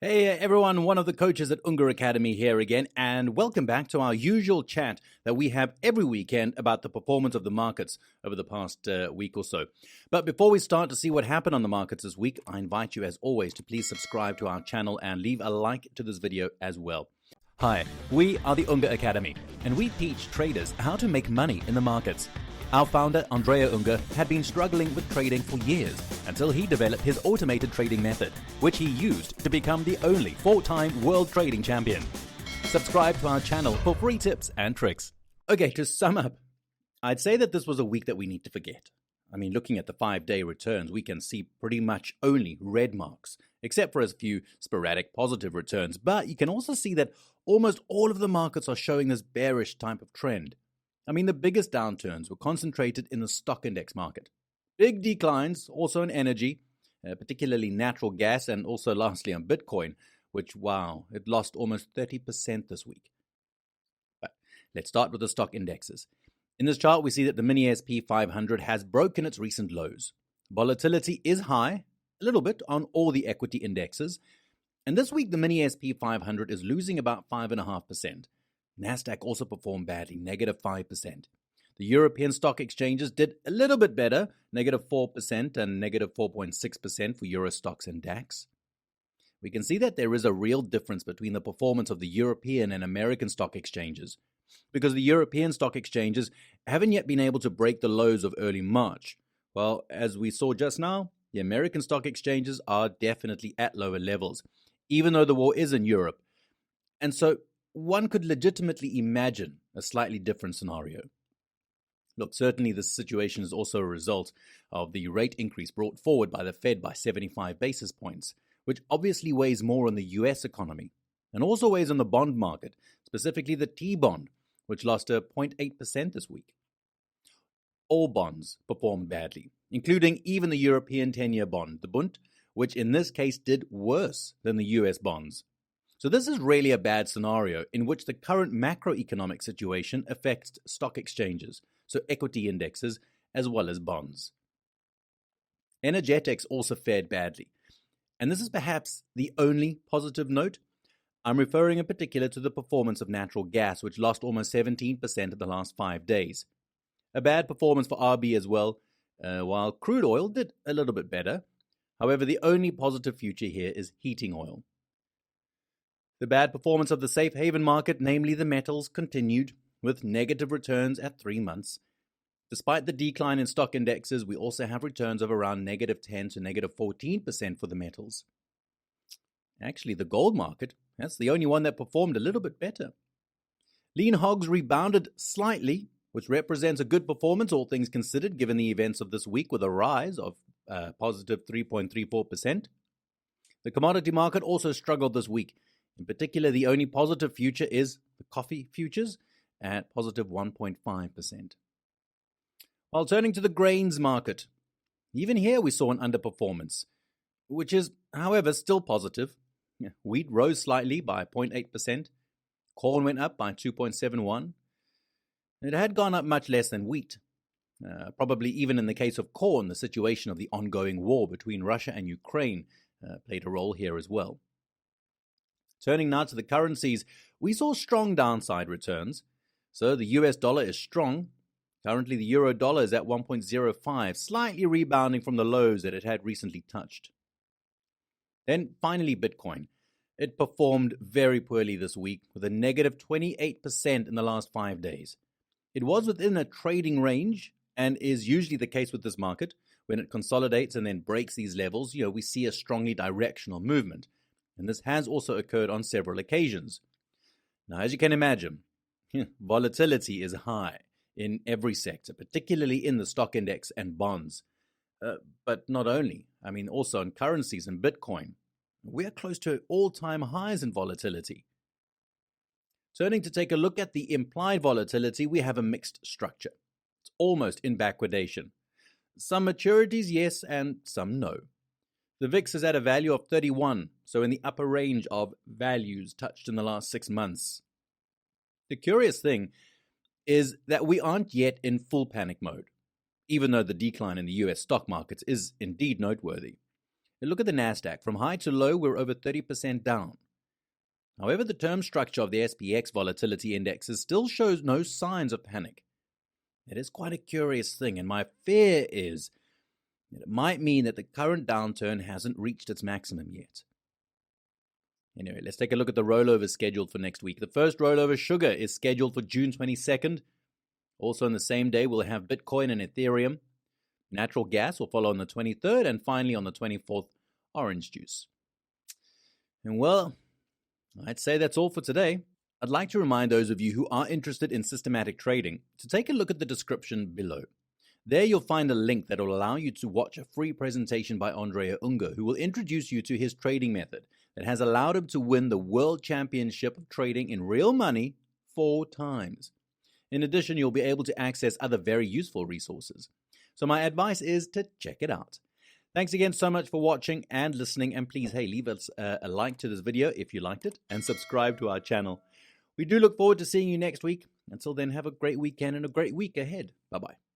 Hey everyone, one of the coaches at Unger Academy here again, and welcome back to our usual chat that we have every weekend about the performance of the markets over the past week or so. But before we start to see what happened on the markets this week, I invite you as always to please subscribe to our channel and leave a like to this video as well. Hi, we are the Unger Academy, and we teach traders how to make money in the markets. Our founder, Andrea Unger, had been struggling with trading for years until he developed his automated trading method, which he used to become the only 4-time world trading champion. Subscribe to our channel for free tips and tricks. Okay, to sum up, I'd say that this was a week that we need to forget. I mean, looking at the 5-day returns, we can see pretty much only red marks, except for a few sporadic positive returns. But you can also see that almost all of the markets are showing this bearish type of trend. I mean, the biggest downturns were concentrated in the stock index market. Big declines also in energy, particularly natural gas, and also lastly on Bitcoin, which, wow, it lost almost 30% this week. But let's start with the stock indexes. In this chart, we see that the mini SP 500 has broken its recent lows. Volatility is high, a little bit, on all the equity indexes. And this week, the mini SP 500 is losing about 5.5%. Nasdaq also performed badly, negative 5%. The European stock exchanges did a little bit better, negative 4% and negative 4.6% for Euro stocks and DAX. We can see that there is a real difference between the performance of the European and American stock exchanges, because the European stock exchanges haven't yet been able to break the lows of early March. Well, as we saw just now, the American stock exchanges are definitely at lower levels, even though the war is in Europe. And so one could legitimately imagine a slightly different scenario. Look, certainly this situation is also a result of the rate increase brought forward by the Fed by 75 basis points, which obviously weighs more on the US economy, and also weighs on the bond market, specifically the T-bond, which lost a 0.8% this week. All bonds performed badly, including even the European 10-year bond, the Bund, which in this case did worse than the US bonds. So this is really a bad scenario in which the current macroeconomic situation affects stock exchanges, so equity indexes, as well as bonds. Energetics also fared badly, and this is perhaps the only positive note. I'm referring in particular to the performance of natural gas, which lost almost 17% in the last 5 days. A bad performance for RB as well, while crude oil did a little bit better. However, the only positive future here is heating oil. The bad performance of the safe haven market, namely the metals, continued with negative returns at 3 months. Despite the decline in stock indexes, we also have returns of around negative 10 to negative 14% for the metals. Actually, the gold market, that's the only one that performed a little bit better. Lean hogs rebounded slightly, which represents a good performance, all things considered, given the events of this week, with a rise of positive 3.34%. The commodity market also struggled this week. In particular, the only positive future is the coffee futures at positive 1.5%. While turning to the grains market, even here we saw an underperformance, which is, however, still positive. Wheat rose slightly by 0.8%. Corn went up by 2.71%. It had gone up much less than wheat. Probably even in the case of corn, the situation of the ongoing war between Russia and Ukraine played a role here as well. Turning now to the currencies, we saw strong downside returns. So the US dollar is strong. Currently, the euro dollar is at 1.05, slightly rebounding from the lows that it had recently touched. Then finally, Bitcoin. It performed very poorly this week with a negative 28% in the last 5 days. It was within a trading range and is usually the case with this market. When it consolidates and then breaks these levels, we see a strongly directional movement. And this has also occurred on several occasions. Now, as you can imagine, volatility is high in every sector, particularly in the stock index and bonds. But not only, also in currencies and Bitcoin. We are close to all-time highs in volatility. Turning to take a look at the implied volatility, we have a mixed structure. It's almost in backwardation. Some maturities, yes, and some no. The VIX is at a value of 31, so in the upper range of values touched in the last 6 months. The curious thing is that we aren't yet in full panic mode, even though the decline in the US stock markets is indeed noteworthy. Look at the Nasdaq. From high to low, we're over 30% down. However, the term structure of the SPX volatility indexes still shows no signs of panic. It is quite a curious thing, and my fear is that it might mean that the current downturn hasn't reached its maximum yet. Anyway, let's take a look at the rollovers scheduled for next week. The first rollover, sugar, is scheduled for June 22nd. Also on the same day, we'll have Bitcoin and Ethereum. Natural gas will follow on the 23rd, and finally on the 24th, orange juice. And well, I'd say that's all for today. I'd like to remind those of you who are interested in systematic trading to take a look at the description below. There you'll find a link that will allow you to watch a free presentation by Andrea Unger, who will introduce you to his trading method that has allowed him to win the World Championship of Trading in real money 4 times. In addition, you'll be able to access other very useful resources. So my advice is to check it out. Thanks again so much for watching and listening, and please, leave us a like to this video if you liked it, and subscribe to our channel. We do look forward to seeing you next week. Until then, have a great weekend and a great week ahead. Bye-bye.